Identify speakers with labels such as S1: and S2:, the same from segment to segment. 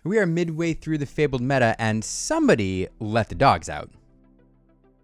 S1: We are midway through the fabled meta, and somebody let the dogs out.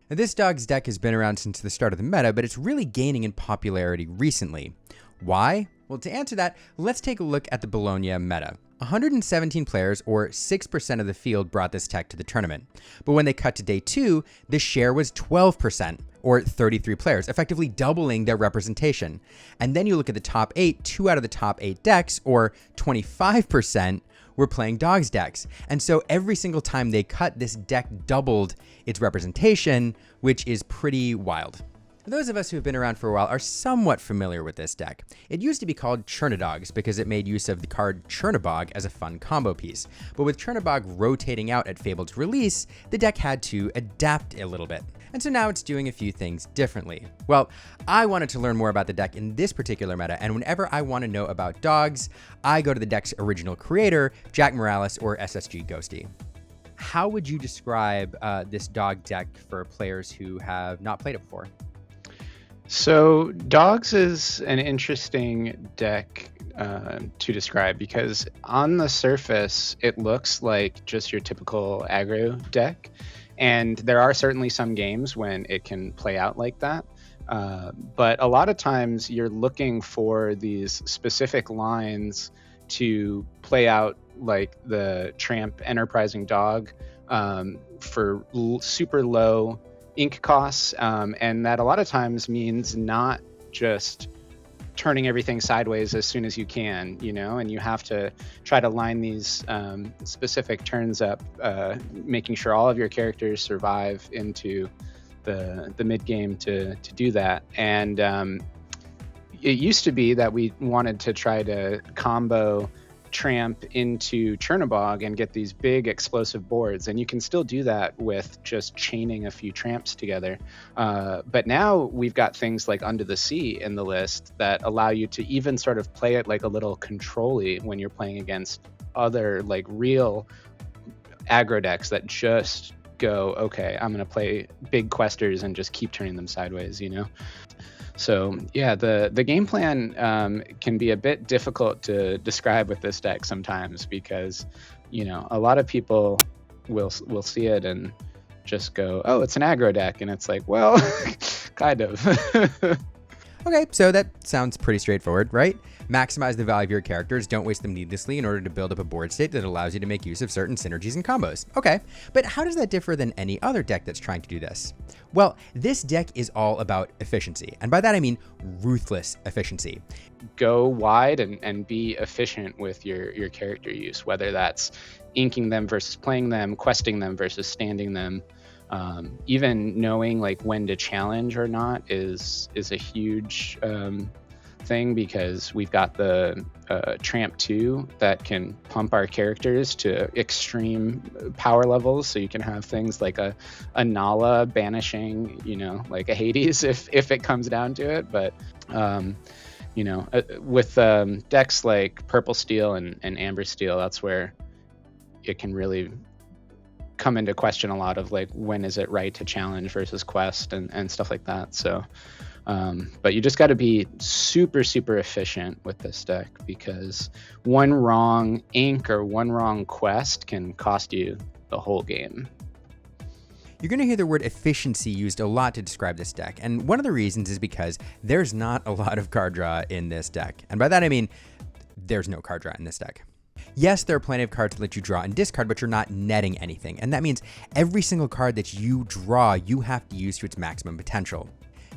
S1: Now, this dog's deck has been around since the start of the meta, but it's really gaining in popularity recently. Why? Well, to answer that, let's take a look at the Bologna meta. 117 players, or 6% of the field, brought this tech to the tournament. But when they cut to day 2, the share was 12%, or 33 players, effectively doubling their representation. And then you look at the top 8, 2 out of the top 8 decks, or 25%, were playing dogs decks. And so every single time they cut, this deck doubled its representation, which is pretty wild. Those of us who have been around for a while are somewhat familiar with this deck. It used to be called Chernadogs because it made use of the card Chernabog as a fun combo piece. But with Chernabog rotating out at Fabled's release, the deck had to adapt a little bit. And so now it's doing a few things differently. Well, I wanted to learn more about the deck in this particular meta, and whenever I want to know about dogs, I go to the deck's original creator, Jack Morales or SSG Ghosty. How would you describe this dog deck for players who have not played it before?
S2: So dogs is an interesting deck to describe because on the surface, it looks like just your typical aggro deck. And there are certainly some games when it can play out like that. But a lot of times you're looking for these specific lines to play out like the Tramp Enterprising Dog for super low ink costs, and that a lot of times means not just turning everything sideways as soon as you can, and you have to try to line these specific turns up, making sure all of your characters survive into the mid game to do that. And it used to be that we wanted to try to combo Tramp into Chernabog and get these big explosive boards, and you can still do that with just chaining a few Tramps together, but now we've got things like Under the Sea in the list that allow you to even sort of play it like a little control-y when you're playing against other like real aggro decks that just go, okay, I'm going to play big questers and just keep turning them sideways, So yeah, the game plan can be a bit difficult to describe with this deck sometimes because, a lot of people will see it and just go, oh, it's an aggro deck. And it's like, well, kind of.
S1: Okay, so that sounds pretty straightforward, right? Maximize the value of your characters, don't waste them needlessly in order to build up a board state that allows you to make use of certain synergies and combos. Okay, but how does that differ than any other deck that's trying to do this? Well, this deck is all about efficiency, and by that I mean ruthless efficiency.
S2: Go wide and be efficient with your character use, whether that's inking them versus playing them, questing them versus standing them. Even knowing like when to challenge or not is a huge thing because we've got the Tramp 2 that can pump our characters to extreme power levels. So you can have things like a Nala banishing, like a Hades if it comes down to it. But with decks like Purple Steel and Amber Steel, that's where it can really come into question a lot of like when is it right to challenge versus quest and stuff like that. So but you just got to be super efficient with this deck because one wrong ink or one wrong quest can cost you the whole game.
S1: You're going to hear the word efficiency used a lot to describe this deck, and one of the reasons is because there's not a lot of card draw in this deck, and by that I mean there's no card draw in this deck. Yes, there are plenty of cards that let you draw and discard, but you're not netting anything. And that means every single card that you draw, you have to use to its maximum potential.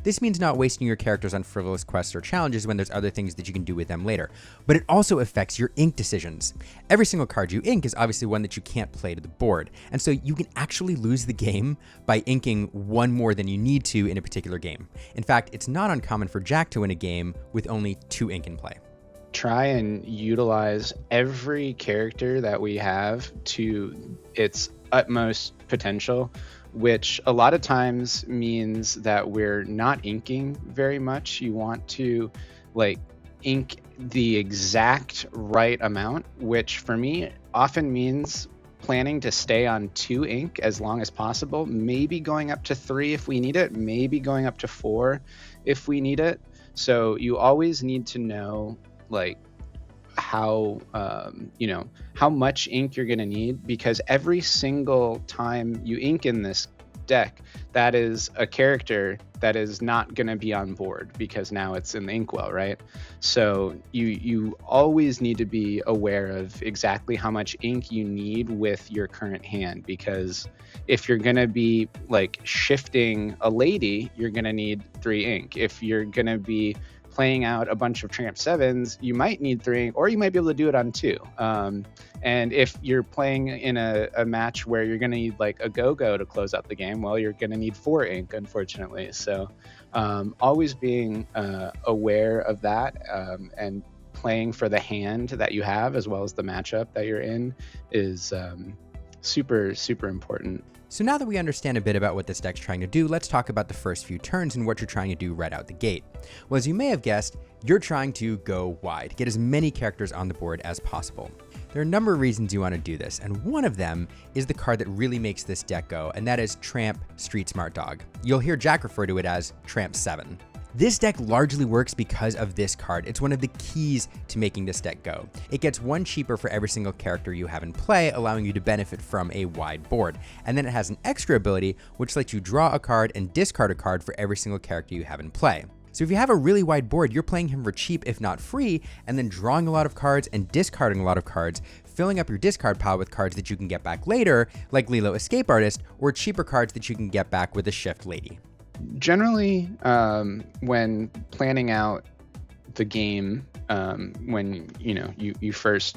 S1: This means not wasting your characters on frivolous quests or challenges when there's other things that you can do with them later. But it also affects your ink decisions. Every single card you ink is obviously one that you can't play to the board. And so you can actually lose the game by inking one more than you need to in a particular game. In fact, it's not uncommon for Jack to win a game with only 2 ink in play.
S2: Try and utilize every character that we have to its utmost potential, which a lot of times means that we're not inking very much. You want to like ink the exact right amount, which for me often means planning to stay on 2 ink as long as possible, maybe going up to 3 if we need it, maybe going up to 4 if we need it. So you always need to know like how how much ink you're going to need, because every single time you ink in this deck, that is a character that is not going to be on board because now it's in the inkwell, right? So you always need to be aware of exactly how much ink you need with your current hand, because if you're going to be like shifting a lady, you're going to need 3 ink. If you're going to be playing out a bunch of Tramp 7s, you might need 3 ink, or you might be able to do it on 2. And if you're playing in a match where you're going to need like a go-go to close out the game, well, you're going to need 4 ink, unfortunately. So always being aware of that and playing for the hand that you have as well as the matchup that you're in is super, super important.
S1: So now that we understand a bit about what this deck's trying to do, let's talk about the first few turns and what you're trying to do right out the gate. Well, as you may have guessed, you're trying to go wide, get as many characters on the board as possible. There are a number of reasons you want to do this, and one of them is the card that really makes this deck go, and that is Tramp Street Smart Dog. You'll hear Jack refer to it as Tramp 7. This deck largely works because of this card. It's one of the keys to making this deck go. It gets 1 cheaper for every single character you have in play, allowing you to benefit from a wide board. And then it has an extra ability, which lets you draw a card and discard a card for every single character you have in play. So if you have a really wide board, you're playing him for cheap, if not free, and then drawing a lot of cards and discarding a lot of cards, filling up your discard pile with cards that you can get back later, like Lilo Escape Artist, or cheaper cards that you can get back with a Shift Lady.
S2: Generally, when planning out the game, when you first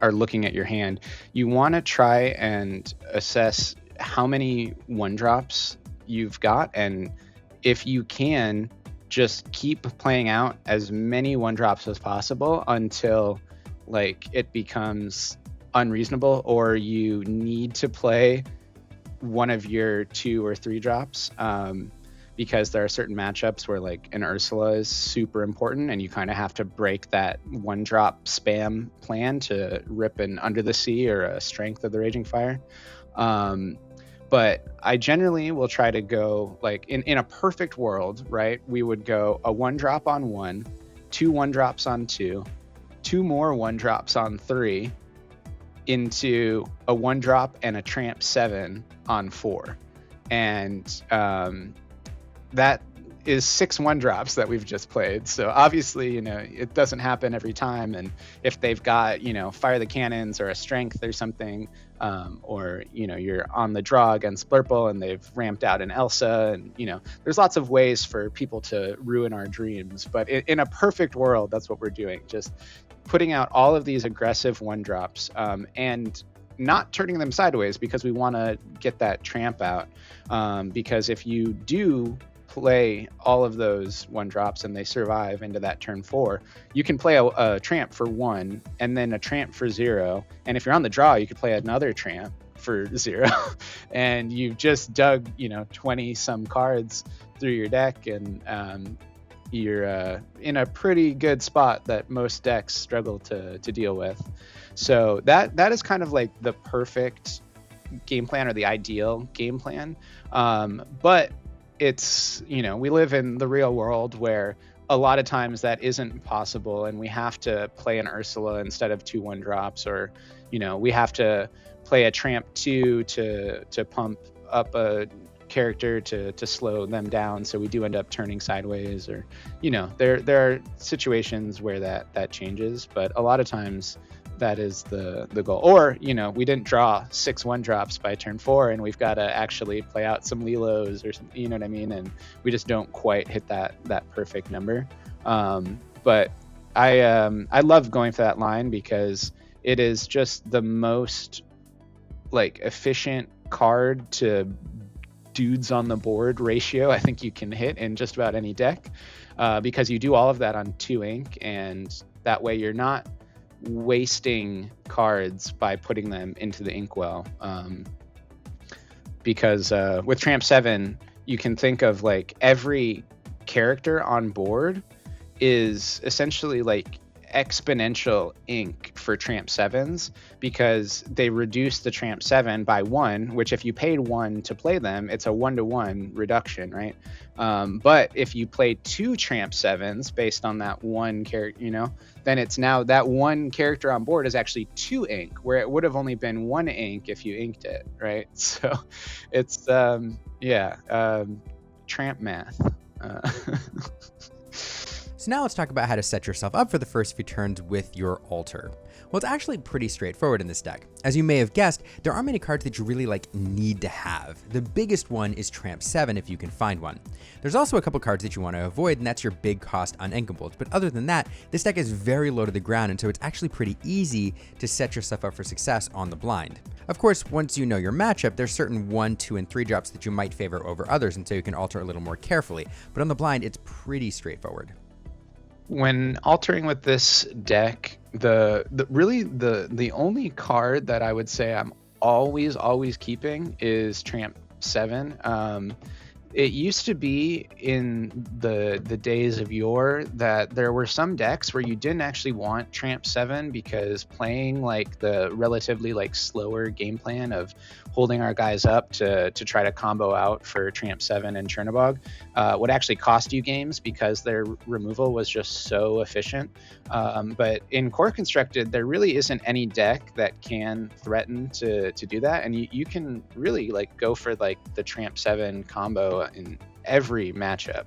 S2: are looking at your hand, you want to try and assess how many 1-drops you've got, and if you can, just keep playing out as many 1-drops as possible until like it becomes unreasonable, or you need to play one of your 2 or 3 drops, because there are certain matchups where like an Ursula is super important and you kind of have to break that 1-drop spam plan to rip an Under the Sea or a Strength of the Raging Fire. But I generally will try to go like in a perfect world, right? We would go a 1-drop on 1, 2 1-drops on 2, 2 more 1-drops on 3, into a 1-drop and a Tramp 7 on 4. And that is 6 1-drops that we've just played. So obviously, it doesn't happen every time. And if they've got, Fire the Cannons or a Strength or something, or, you're on the draw against Blurple and they've ramped out an Elsa, and, there's lots of ways for people to ruin our dreams. But in a perfect world, that's what we're doing. Just putting out all of these aggressive 1-drops, and not turning them sideways, because we want to get that Tramp out. Because if you do play all of those 1-drops and they survive into that turn 4, you can play a Tramp for 1 and then a Tramp for 0. And if you're on the draw, you could play another Tramp for 0. And you've just dug, 20 some cards through your deck, and you're in a pretty good spot that most decks struggle to deal with. So that is kind of like the perfect game plan, or the ideal game plan. But it's, we live in the real world where a lot of times that isn't possible, and we have to play an Ursula instead of 2 1-drops, or, we have to play a Tramp 2 to pump up a character to slow them down, so we do end up turning sideways, or, there are situations where that changes, but a lot of times that is the goal. Or, we didn't draw 6 1-drops by turn 4 and we've got to actually play out some Lilos or something, you know what I mean? And we just don't quite hit that perfect number. But I love going for that line, because it is just the most like efficient card to dudes on the board ratio I think you can hit in just about any deck, because you do all of that on 2 ink, and that way you're not wasting cards by putting them into the inkwell. Because with Tramp 7, you can think of like every character on board is essentially like exponential ink for Tramp 7s because they reduced the Tramp 7 by 1, which if you paid 1 to play them, it's a 1-to-1 reduction, right? But if you play 2 Tramp 7s based on that one character, then it's now that one character on board is actually 2 ink, where it would have only been 1 ink if you inked it, right? So it's, Tramp math.
S1: So now let's talk about how to set yourself up for the first few turns with your altar. Well, it's actually pretty straightforward in this deck. As you may have guessed, there aren't many cards that you really need to have. The biggest one is Tramp 7 if you can find one. There's also a couple cards that you want to avoid, and that's your big cost uninkables. But other than that, this deck is very low to the ground, and so it's actually pretty easy to set yourself up for success on the blind. Of course, once you know your matchup, there's certain 1, 2, and 3 drops that you might favor over others, and so you can alter a little more carefully. But on the blind, it's pretty straightforward.
S2: When altering with this deck, the only card that I would say I'm always keeping is Tramp 7. It used to be in the days of yore that there were some decks where you didn't actually want Tramp 7 because playing the relatively slower game plan of holding our guys up to try to combo out for Tramp 7 and Chernobog would actually cost you games because their removal was just so efficient. But in Core Constructed, there really isn't any deck that can threaten to do that, and you can really go for the Tramp 7 combo in every matchup.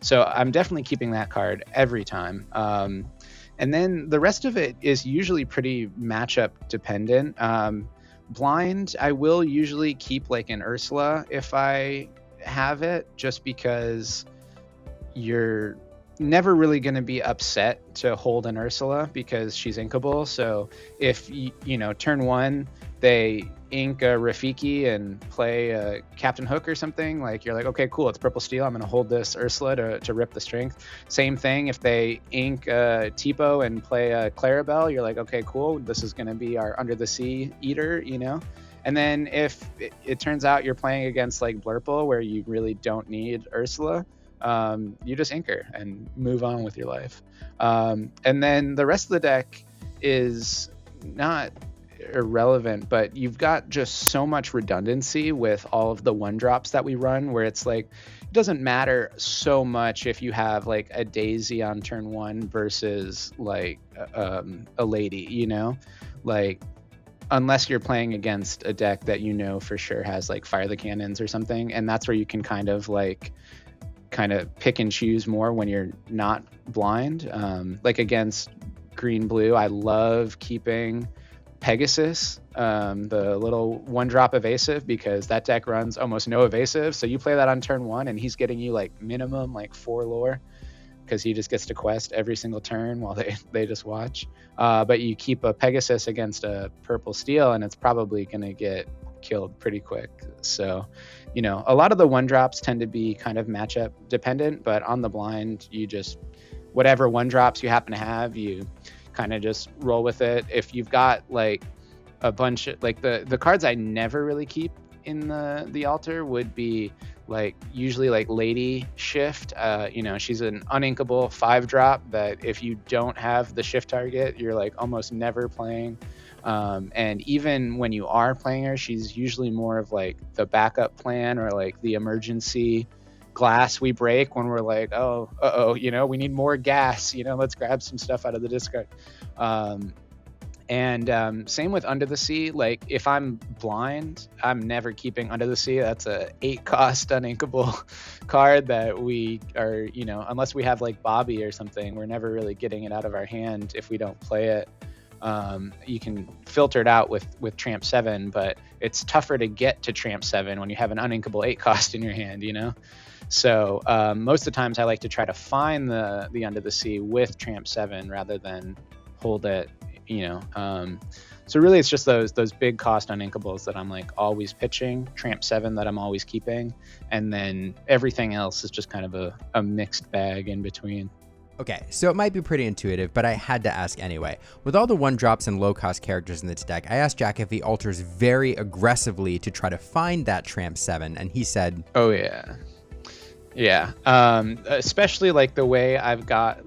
S2: So I'm definitely keeping that card every time. And then the rest of it is usually pretty matchup dependent. Blind, I will usually keep an Ursula if I have it, just because you're never really going to be upset to hold an Ursula because she's inkable. So if turn 1 they ink a Rafiki and play a Captain Hook or something, you're okay, cool, it's purple steel, I'm going to hold this Ursula to rip the strength. Same thing if they ink a Tipo and play a Clarabelle, you're okay, cool, this is going to be our Under the Sea eater, And then if it turns out you're playing against Blurple where you really don't need Ursula, you just ink her and move on with your life. And then the rest of the deck is not irrelevant, but you've got just so much redundancy with all of the 1-drops that we run, where it's it doesn't matter so much if you have a Daisy on turn 1 versus a lady, unless you're playing against a deck that for sure has Fire the Cannons or something, and that's where you can kind of pick and choose more when you're not blind. Against green blue, I love keeping Pegasus, the little 1-drop evasive, because that deck runs almost no evasive, so you play that on turn 1 and he's getting you minimum 4 lore because he just gets to quest every single turn while they just watch. But you keep a Pegasus against a purple steel and it's probably going to get killed pretty quick. So a lot of the 1-drops tend to be kind of matchup dependent, but on the blind, you just whatever 1-drops you happen to have, you kind of just roll with it. If you've got a bunch of the cards I never really keep in the altar would be usually Lady Shift. She's an uninkable 5-drop that if you don't have the shift target, you're almost never playing. And even when you are playing her, she's usually more of the backup plan or the emergency glass we break when we're we need more gas, let's grab some stuff out of the discard. And same with Under the Sea. If I'm blind, I'm never keeping Under the Sea. That's a 8-cost uninkable card that we are, unless we have Bobby or something, we're never really getting it out of our hand if we don't play it. You can filter it out with Tramp 7, but it's tougher to get to Tramp 7 when you have an uninkable 8-cost in your hand, So most of the times I like to try to find the Under the Sea with Tramp 7 rather than hold it, So really it's just those big cost uninkables that I'm always pitching, Tramp 7 that I'm always keeping, and then everything else is just kind of a mixed bag in between.
S1: Okay, so it might be pretty intuitive, but I had to ask anyway. With all the 1-drops and low-cost characters in this deck, I asked Jack if he alters very aggressively to try to find that Tramp 7, and he said,
S2: "Oh yeah, yeah. Especially the way I've got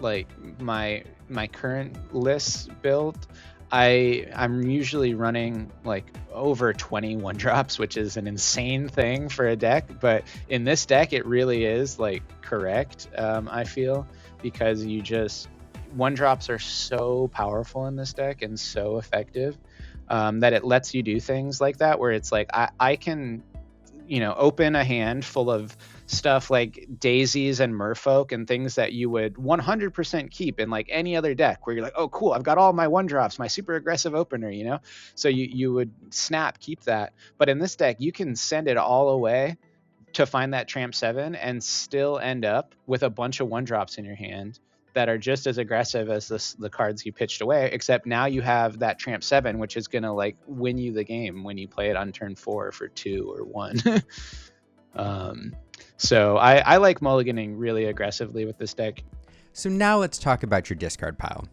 S2: my my current list build, I'm usually running like over 20 1-drops, which is an insane thing for a deck. But in this deck, it really is like correct, I feel, because 1-drops are so powerful in this deck and so effective, that it lets you do things like that, where it's like I can, open a hand full of stuff like daisies and merfolk and things that you would 100% keep in like any other deck, where you're like, oh cool, I've got all my 1-drops, my super aggressive opener, so you would keep that. But in this deck, you can send it all away to find that Tramp 7 and still end up with a bunch of 1-drops in your hand that are just as aggressive as the cards you pitched away, except now you have that Tramp 7, which is gonna like win you the game when you play it on turn 4 for 2 or 1. So I like mulliganing really aggressively with this deck.
S1: So now let's talk about your discard pile.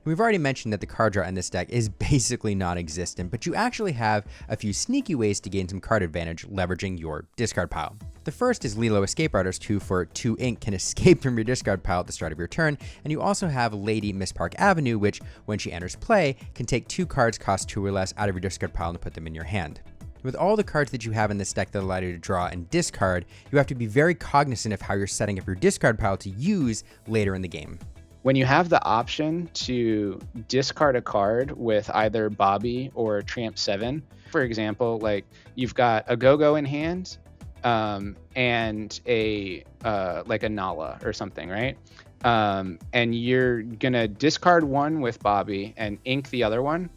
S1: We've already mentioned that the card draw in this deck is basically non-existent, but you actually have a few sneaky ways to gain some card advantage leveraging your discard pile. The first is Lilo Escape Artist, who for 2 ink can escape from your discard pile at the start of your turn, and you also have Lady Miss Park Avenue, which, when she enters play, can take 2 cards cost 2 or less out of your discard pile and put them in your hand. With all the cards that you have in this deck that allow you to draw and discard, you have to be very cognizant of how you're setting up your discard pile to use later in the game.
S2: When you have the option to discard a card with either Bobby or Tramp 7, for example, like you've got a Go-Go in hand, and a like a Nala or something, right? And you're gonna discard one with Bobby and ink the other one.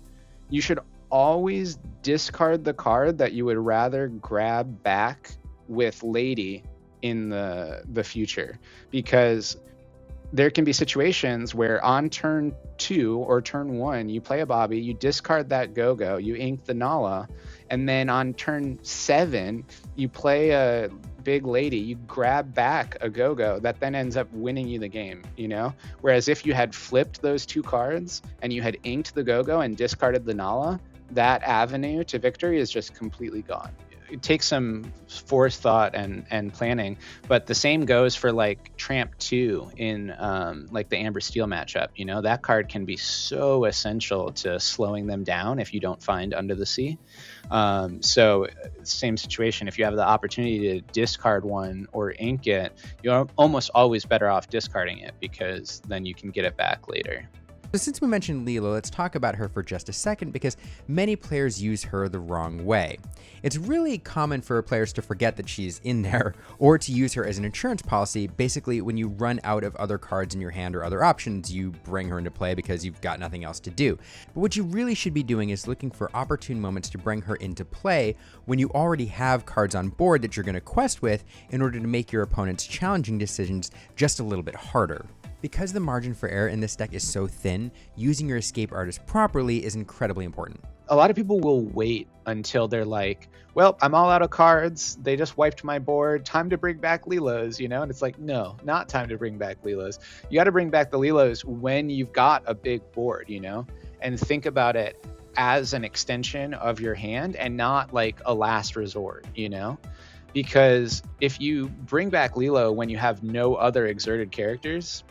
S2: You should always discard the card that you would rather grab back with Lady in the future, because there can be situations where on turn 2 or turn 1, you play a Bobby, you discard that Go-Go, you ink the Nala, and then on turn 7, you play a big Lady, you grab back a Go-Go that then ends up winning you the game, Whereas if you had flipped those 2 cards and you had inked the Go-Go and discarded the Nala, that avenue to victory is just completely gone. It takes some forethought and planning, but the same goes for like Tramp 2 in like the Amber Steel matchup. That card can be so essential to slowing them down if you don't find Under the Sea. So same situation, if you have the opportunity to discard one or ink it, you're almost always better off discarding it, because then you can get it back later.
S1: So since we mentioned Lilo, let's talk about her for just a second, because many players use her the wrong way. It's really common for players to forget that she's in there, or to use her as an insurance policy. Basically, when you run out of other cards in your hand or other options, you bring her into play because you've got nothing else to do. But what you really should be doing is looking for opportune moments to bring her into play when you already have cards on board that you're going to quest with, in order to make your opponent's challenging decisions just a little bit harder. Because the margin for error in this deck is so thin, using your Escape Artist properly is incredibly important.
S2: A lot of people will wait until they're like, well, I'm all out of cards, they just wiped my board, time to bring back Lilos, and it's like, no, not time to bring back Lilos. You got to bring back the Lilos when you've got a big board, and think about it as an extension of your hand and not like a last resort, because if you bring back Lilo when you have no other exerted characters,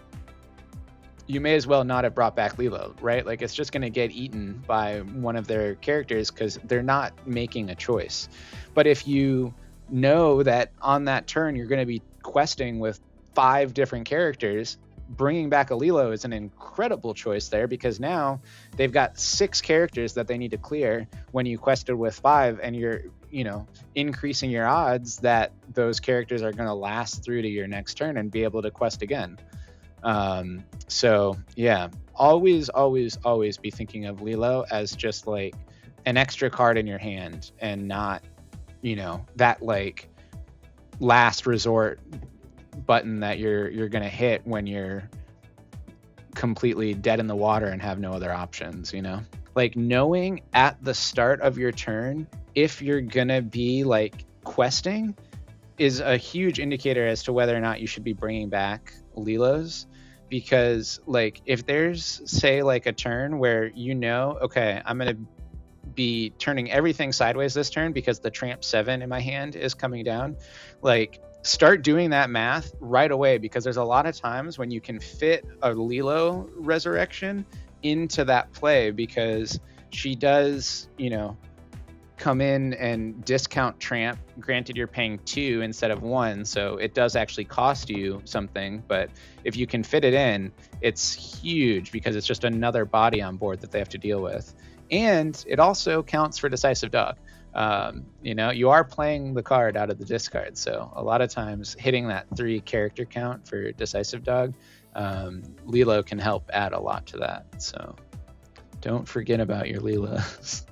S2: you may as well not have brought back Lilo, right? Like, it's just going to get eaten by one of their characters because they're not making a choice. But if you know that on that turn you're going to be questing with 5 different characters, bringing back a Lilo is an incredible choice there, because now they've got 6 characters that they need to clear when you quested with 5, and you're increasing your odds that those characters are going to last through to your next turn and be able to quest again. So yeah, always be thinking of Lilo as just like an extra card in your hand, and not, that like last resort button that you're going to hit when you're completely dead in the water and have no other options, Like, knowing at the start of your turn if you're going to be like questing is a huge indicator as to whether or not you should be bringing back Lilos. Because like, if there's, say, like a turn where okay, I'm going to be turning everything sideways this turn because the Tramp 7 in my hand is coming down, like, start doing that math right away, because there's a lot of times when you can fit a Lilo resurrection into that play, because she does, come in and discount Tramp. Granted, you're paying 2 instead of 1, so it does actually cost you something, but if you can fit it in, it's huge, because it's just another body on board that they have to deal with. And it also counts for Decisive Dog. You are playing the card out of the discard, so a lot of times hitting that 3 character count for Decisive Dog, Lilo can help add a lot to that. So don't forget about your Lilos.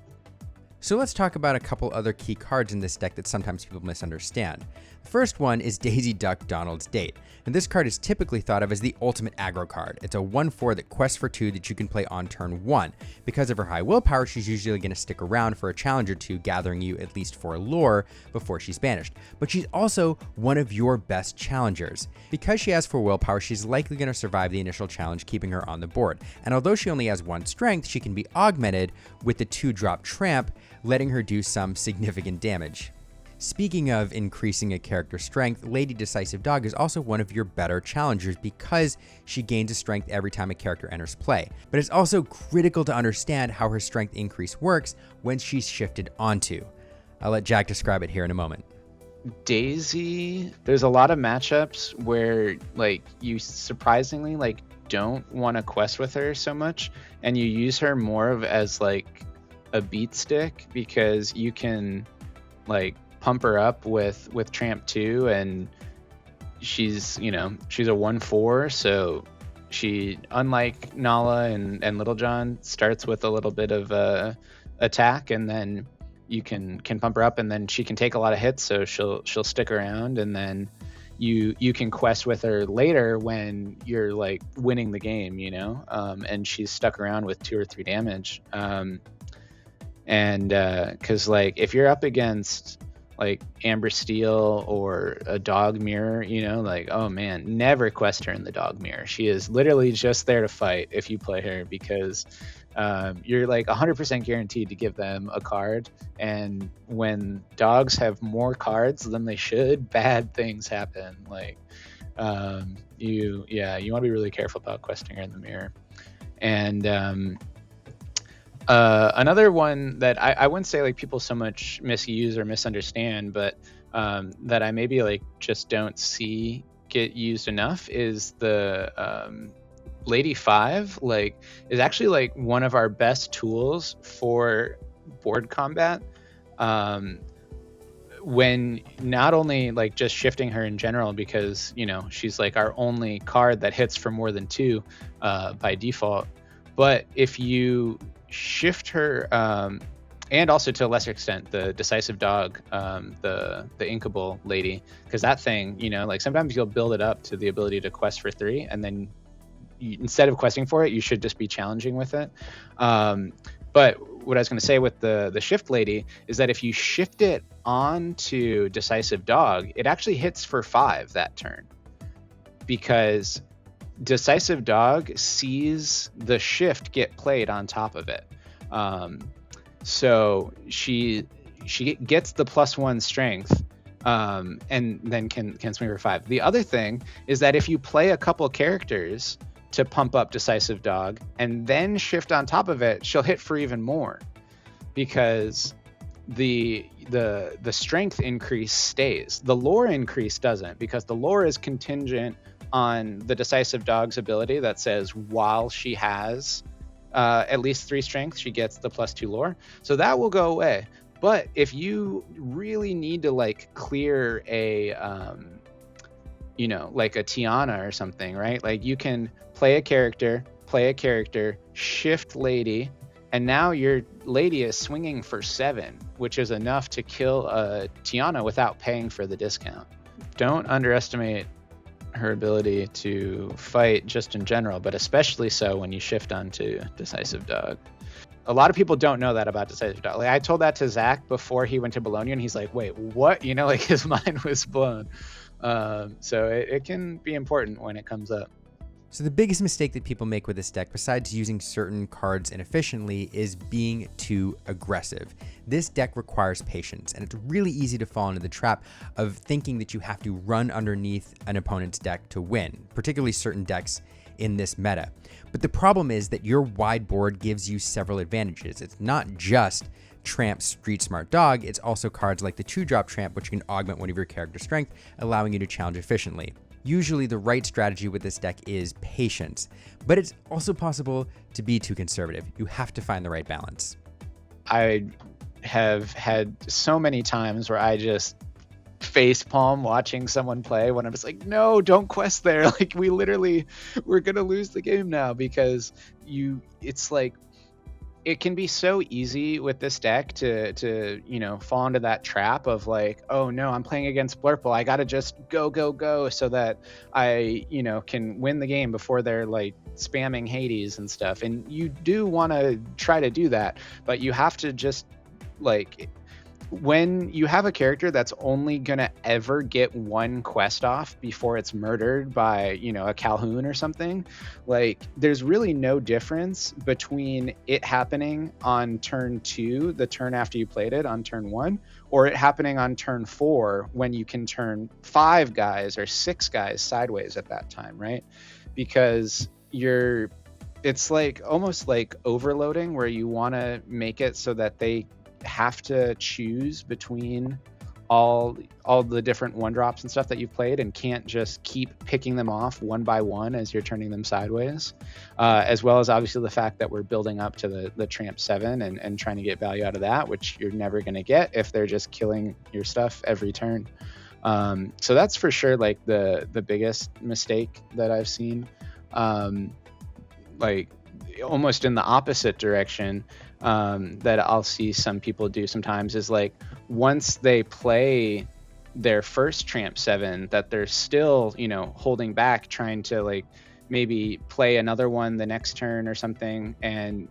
S1: So let's talk about a couple other key cards in this deck that sometimes people misunderstand. The first one is Daisy Duck Donald's Date, and this card is typically thought of as the ultimate aggro card. It's a 1/4 that quests for 2 that you can play on turn 1. Because of her high willpower, she's usually going to stick around for a challenge or 2, gathering you at least 4 lore before she's banished. But she's also one of your best challengers. Because she has 4 willpower, she's likely going to survive the initial challenge, keeping her on the board. And although she only has 1 strength, she can be augmented with the 2-drop Tramp, letting her do some significant damage. Speaking of increasing a character's strength, Lady Decisive Dog is also one of your better challengers because she gains a strength every time a character enters play. But it's also critical to understand how her strength increase works when she's shifted onto. I'll let Jack describe it here in a moment.
S2: Daisy, there's a lot of matchups where you surprisingly don't want to quest with her so much, and you use her more of as a beat stick, because you can pump her up with Tramp 2, and she's a 1/4, so she, unlike Nala and Little John, starts with a little bit of attack, and then you can pump her up, and then she can take a lot of hits, so she'll stick around, and then you can quest with her later when you're winning the game, and she's stuck around with 2 or 3 damage. And because if you're up against Amber Steel or a Dog Mirror, oh man, never quest her in the Dog Mirror. She is literally just there to fight if you play her, because you're 100% guaranteed to give them a card, and when dogs have more cards than they should, bad things happen. You want to be really careful about questing her in the mirror. And another one that I wouldn't say people so much misuse or misunderstand, but that I maybe just don't see get used enough is the Lady 5. Is actually one of our best tools for board combat, when not only just shifting her in general, because she's our only card that hits for more than 2 by default, but if you shift her, and also to a lesser extent the Decisive Dog, the Inkable Lady, because that thing, sometimes you'll build it up to the ability to quest for 3, and then instead of questing for it, you should just be challenging with it. But what I was going to say with the Shift Lady is that if you shift it onto Decisive Dog, it actually hits for 5 that turn, because Decisive Dog sees the shift get played on top of it. So she gets the +1 strength, and then can swing for 5. The other thing is that if you play a couple characters to pump up Decisive Dog and then shift on top of it, she'll hit for even more, because the strength increase stays. The lore increase doesn't, because the lore is contingent on the Decisive Dog's ability that says while she has at least 3 strength, she gets the +2 lore. So that will go away. But if you really need to clear a a Tiana or something, right? You can play a character, shift Lady, and now your Lady is swinging for 7, which is enough to kill a Tiana without paying for the discount. Don't underestimate her ability to fight just in general, but especially so when you shift onto Decisive Dog. A lot of people don't know that about Decisive Dog. I told that to Zach before he went to Bologna, and he's like, wait, what? His mind was blown. So it can be important when it comes up.
S1: So the biggest mistake that people make with this deck, besides using certain cards inefficiently, is being too aggressive. This deck requires patience, and it's really easy to fall into the trap of thinking that you have to run underneath an opponent's deck to win, particularly certain decks in this meta. But the problem is that your wide board gives you several advantages. It's not just Tramp's Street Smart Dog, it's also cards like the 2-drop Tramp, which can augment one of your character's strength, allowing you to challenge efficiently. Usually the right strategy with this deck is patience, but it's also possible to be too conservative. You have to find the right balance.
S2: I have had so many times where I just facepalm watching someone play when I was like, no, don't quest there. Like we're going to lose the game now, because it's like, it can be so easy with this deck to fall into that trap of like, oh no, I'm playing against Blurple, I gotta just go so that I can win the game before they're like spamming Hades and stuff. And you do want to try to do that, but you have to just like, when you have a character that's only gonna ever get one quest off before it's murdered by a Calhoun or something, like there's really no difference between it happening on turn 2, the turn after you played it, on turn 1, or it happening on turn 4 when you can turn 5 guys or 6 guys sideways at that time, right? Because it's like almost like overloading, where you want to make it so that they have to choose between all the different 1-drops and stuff that you've played, and can't just keep picking them off one by one as you're turning them sideways, as well as obviously the fact that we're building up to the Tramp 7 and trying to get value out of that, which you're never going to get if they're just killing your stuff every turn. So that's for sure like the biggest mistake that I've seen. Like almost in the opposite direction, that I'll see some people do sometimes is like, once they play their first Tramp 7, that they're still holding back, trying to like maybe play another one the next turn or something. And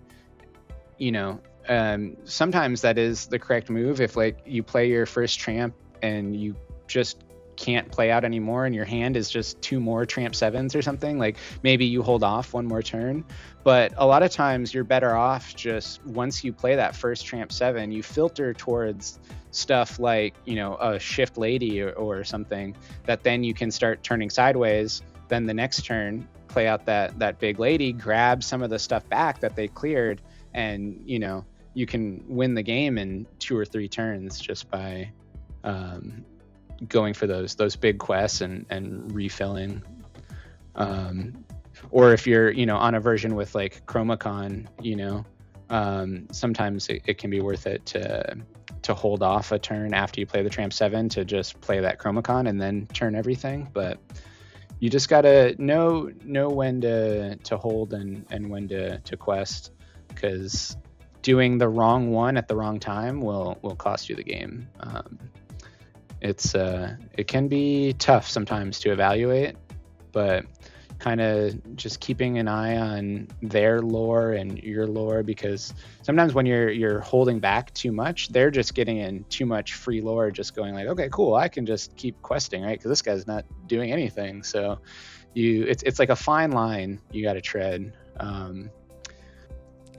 S2: sometimes that is the correct move. If like you play your first Tramp and you just can't play out anymore and your hand is just 2 more Tramp 7s or something, like maybe you hold off one more turn. But a lot of times you're better off just, once you play that first Tramp 7, you filter towards stuff like a Shift Lady or something that then you can start turning sideways. Then the next turn play out that big lady, grab some of the stuff back that they cleared, and you can win the game in 2 or 3 turns just by going for those big quests and refilling. Or if you're on a version with like Chromacon, sometimes it can be worth it to hold off a turn after you play the Tramp 7 to just play that Chromacon and then turn everything. But you just gotta know when to hold and when to quest, because doing the wrong one at the wrong time will cost you the game. It can be tough sometimes to evaluate, but kind of just keeping an eye on their lore and your lore, because sometimes when you're holding back too much, they're just getting in too much free lore, just going like, okay, cool, I can just keep questing, right? Because this guy's not doing anything. So it's like a fine line you got to tread.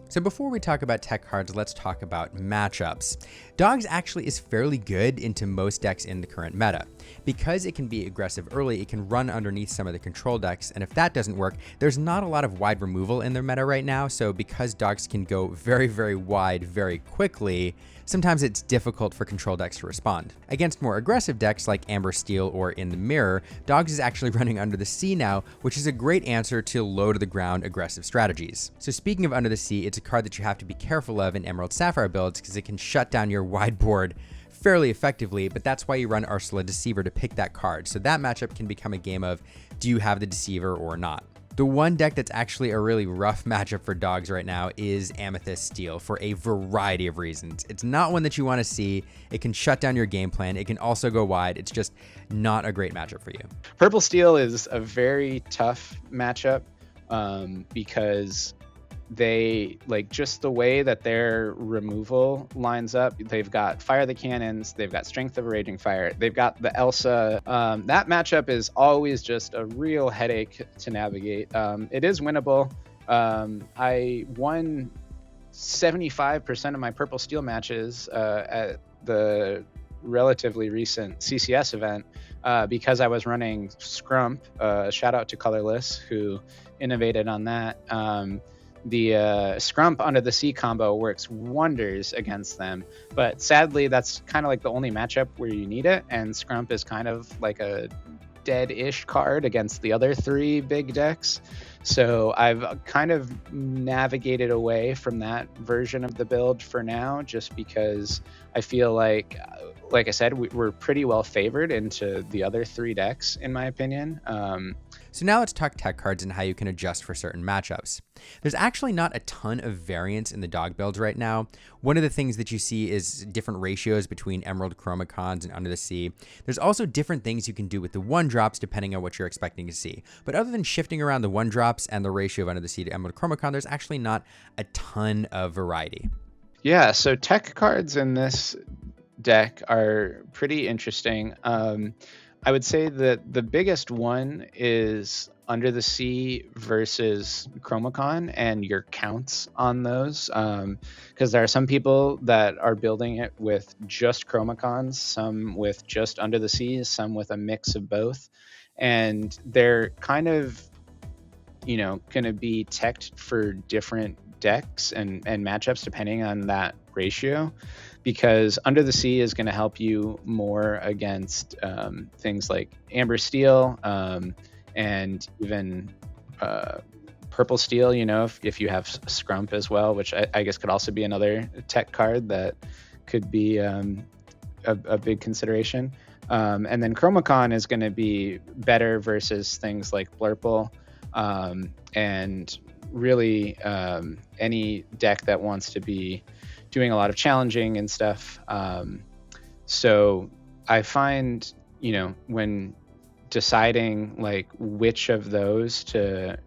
S1: So before we talk about tech cards, let's talk about matchups. Dogs actually is fairly good into most decks in the current meta. Because it can be aggressive early, it can run underneath some of the control decks, and if that doesn't work, there's not a lot of wide removal in their meta right now, so because dogs can go very, very wide very quickly, sometimes it's difficult for control decks to respond. Against more aggressive decks like Amber Steel or In the Mirror, Dogs is actually running Under the Sea now, which is a great answer to low-to-the-ground aggressive strategies. So speaking of Under the Sea, it's a card that you have to be careful of in Emerald Sapphire builds because it can shut down your wide board fairly effectively, but that's why you run Ursula Deceiver to pick that card. So that matchup can become a game of, do you have the Deceiver or not? The one deck that's actually a really rough matchup for Dogs right now is Amethyst Steel for a variety of reasons. It's not one that you want to see. It can shut down your game plan. It can also go wide. It's just not a great matchup for you.
S2: Purple Steel is a very tough matchup because they like just the way that their removal lines up. They've got Fire the Cannons, they've got Strength of a Raging Fire, they've got the Elsa. That matchup is always just a real headache to navigate. It is winnable. I won 75% of my Purple Steel matches at the relatively recent CCS event because I was running Scrump. Shout out to Colorless who innovated on that. The Scrump Under the Sea combo works wonders against them, but sadly that's kind of like the only matchup where you need it, and Scrump is kind of like a dead-ish card against the other three big decks. So I've kind of navigated away from that version of the build for now, just because I feel like I said, we're pretty well favored into the other three decks, in my opinion.
S1: So now let's talk tech cards and how you can adjust for certain matchups. There's actually not a ton of variance in the dog builds right now. One of the things that you see is different ratios between Emerald Chromacons and Under the Sea. There's also different things you can do with the 1-drops depending on what you're expecting to see. But other than shifting around the 1-drops and the ratio of Under the Sea to Emerald Chromacon, there's actually not a ton of variety.
S2: Yeah, so tech cards in this deck are pretty interesting. I would say that the biggest one is Under the Sea versus Chromacon and your counts on those. Because there are some people that are building it with just Chromacons, some with just Under the Sea, some with a mix of both. And they're kind of, going to be teched for different decks and matchups depending on that ratio. Because Under the Sea is going to help you more against things like Amber Steel and even Purple Steel, if you have Scrump as well, which I guess could also be another tech card that could be a big consideration. And then Chromacon is going to be better versus things like Blurple and really any deck that wants to be doing a lot of challenging and stuff. So I find, when deciding like which of those to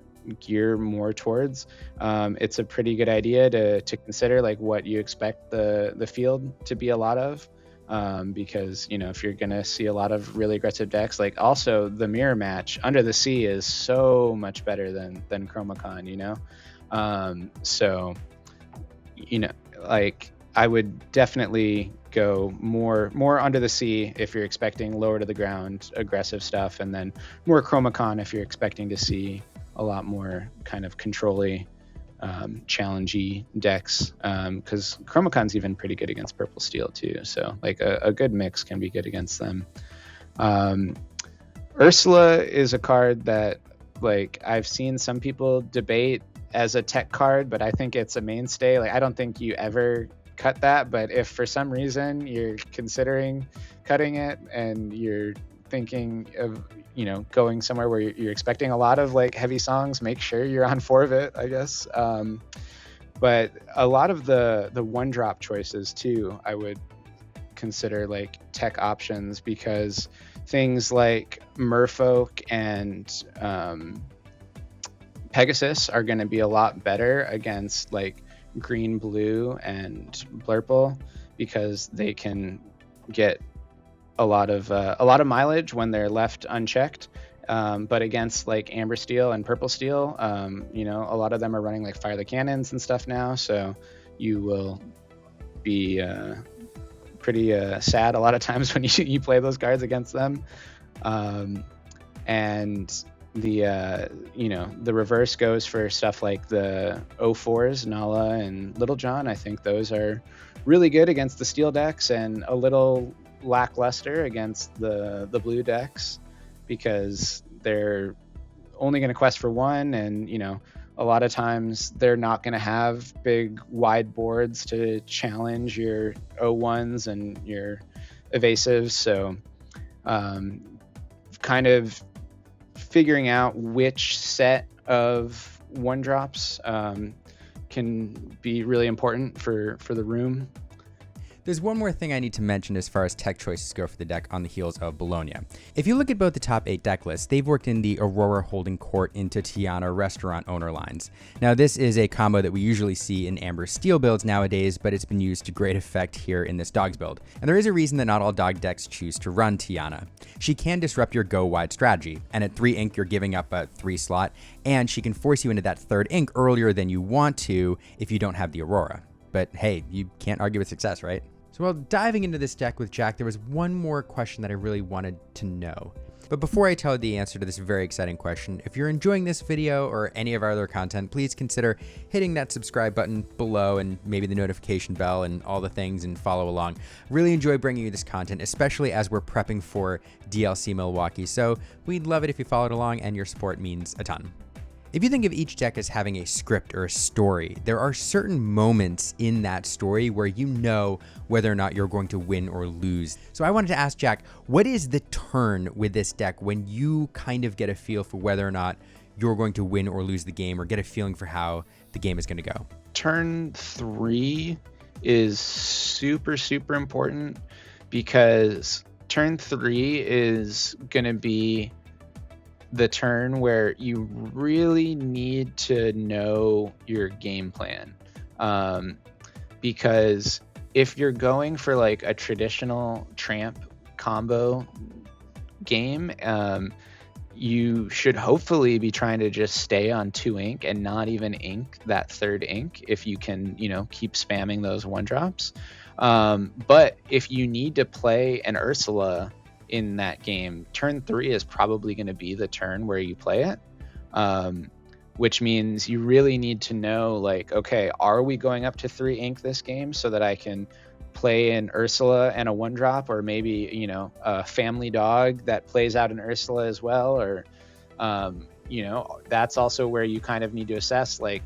S2: gear more towards, it's a pretty good idea to consider like what you expect the field to be a lot of. Because, if you're going to see a lot of really aggressive decks, like also the mirror match, Under the Sea is so much better than Chromacon, so, like I would definitely go more Under the Sea if you're expecting lower to the ground aggressive stuff, and then more Chromacon if you're expecting to see a lot more kind of control-y, challengey decks, because Chromacon's even pretty good against Purple Steel too, so like a good mix can be good against them. Ursula is a card that like I've seen some people debate as a tech card, but I think it's a mainstay. Like I don't think you ever cut that, but if for some reason you're considering cutting it and you're thinking of going somewhere where you're expecting a lot of like heavy songs, make sure you're on 4 of it, I guess. But a lot of the 1-drop choices too, I would consider like tech options, because things like Merfolk and Pegasus are going to be a lot better against like green, blue, and Blurple, because they can get a lot of mileage when they're left unchecked. But against like Amber Steel and Purple Steel, a lot of them are running like Fire the Cannons and stuff now, so you will be pretty sad a lot of times when you play those cards against them. And the reverse goes for stuff like the 04s, Nala and Little John. I think those are really good against the steel decks and a little lackluster against the blue decks, because they're only going to quest for 1, and a lot of times they're not going to have big wide boards to challenge your 01s and your evasives. So kind of figuring out which set of 1-drops can be really important for the room.
S1: There's one more thing I need to mention as far as tech choices go for the deck on the heels of Bologna. If you look at both the top 8 deck lists, they've worked in the Aurora holding court into Tiana restaurant owner lines. Now this is a combo that we usually see in Amber Steel builds nowadays, but it's been used to great effect here in this Dogs build. And there is a reason that not all dog decks choose to run Tiana. She can disrupt your go wide strategy, and at 3 ink you're giving up a 3 slot, and she can force you into that 3rd ink earlier than you want to if you don't have the Aurora. But hey, you can't argue with success, right? So while diving into this deck with Jack, there was one more question that I really wanted to know. But before I tell you the answer to this very exciting question, if you're enjoying this video or any of our other content, please consider hitting that subscribe button below and maybe the notification bell and all the things and follow along. Really enjoy bringing you this content, especially as we're prepping for DLC Milwaukee. So we'd love it if you followed along, and your support means a ton. If you think of each deck as having a script or a story, there are certain moments in that story where you know whether or not you're going to win or lose. So I wanted to ask Jack, what is the turn with this deck when you kind of get a feel for whether or not you're going to win or lose the game, or get a feeling for how the game is going to go?
S2: Turn 3 is super, super important, because turn 3 is going to be the turn where you really need to know your game plan, because if you're going for like a traditional Tramp combo game, you should hopefully be trying to just stay on 2 ink and not even ink that 3rd ink if you can, keep spamming those 1-drops. But if you need to play an Ursula in that game, turn 3 is probably going to be the turn where you play it, which means you really need to know, like, okay, are we going up to 3 ink this game so that I can play an Ursula and a 1-drop, or maybe a family dog that plays out an Ursula as well, or that's also where you kind of need to assess, like,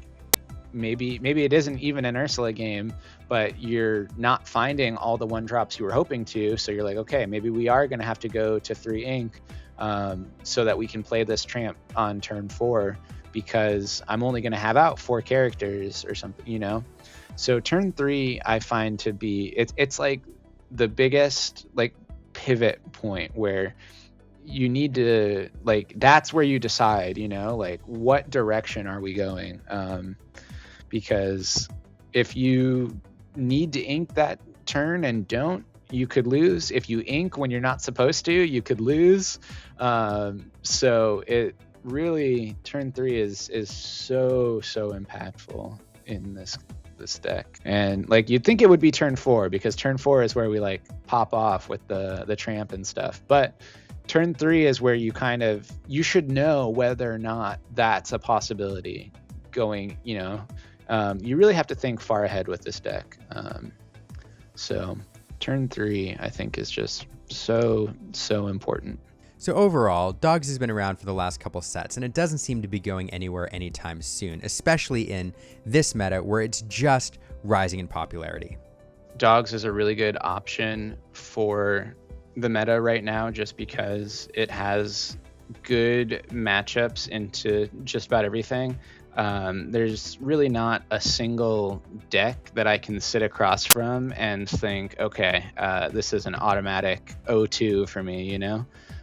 S2: maybe it isn't even an Ursula game, but you're not finding all the 1-drops you were hoping to. So you're like, okay, maybe we are going to have to go to 3 ink so that we can play this Tramp on turn 4, because I'm only going to have out 4 characters or something, So turn 3, I find to be, it's like the biggest like pivot point where you need to, like, that's where you decide, like, what direction are we going? Because if you need to ink that turn and don't, you could lose. If you ink when you're not supposed to, you could lose. So it really, turn 3 is so impactful in this deck. And like, you'd think it would be turn 4, because turn 4 is where we like pop off with the Tramp and stuff, but turn 3 is where you should know whether or not that's a possibility going. You really have to think far ahead with this deck. So turn 3, I think, is just so important.
S1: So overall, Dogs has been around for the last couple sets, and it doesn't seem to be going anywhere anytime soon, especially in this meta where it's just rising in popularity.
S2: Dogs is a really good option for the meta right now, just because it has good matchups into just about everything. There's really not a single deck that I can sit across from and think, okay, this is an automatic 0-2 for me,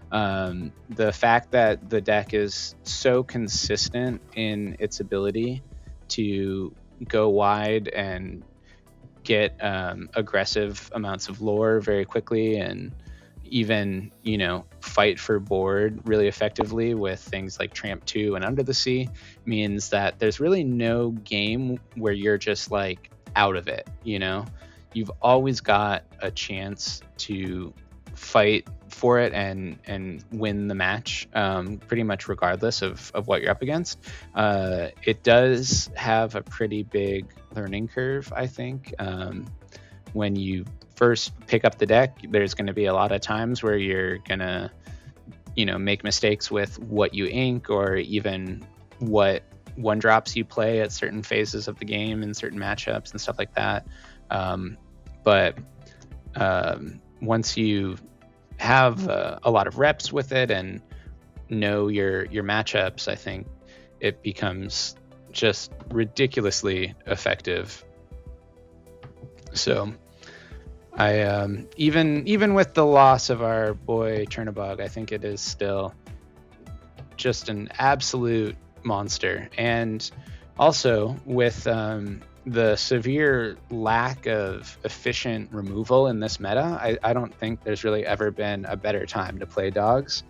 S2: The fact that the deck is so consistent in its ability to go wide and get aggressive amounts of lore very quickly, and even fight for board really effectively with things like Tramp 2 and Under the Sea, means that there's really no game where you're just like out of it. You've always got a chance to fight for it and win the match, pretty much regardless of what you're up against. It does have a pretty big learning curve, I think. When you first pick up the deck, there's going to be a lot of times where you're going to, make mistakes with what you ink, or even what 1-drops you play at certain phases of the game and certain matchups and stuff like that. But once you have a lot of reps with it and know your matchups, I think it becomes just ridiculously effective. So Even with the loss of our boy Chernabog, I think it is still just an absolute monster. And also with the severe lack of efficient removal in this meta, I don't think there's really ever been a better time to play dogs.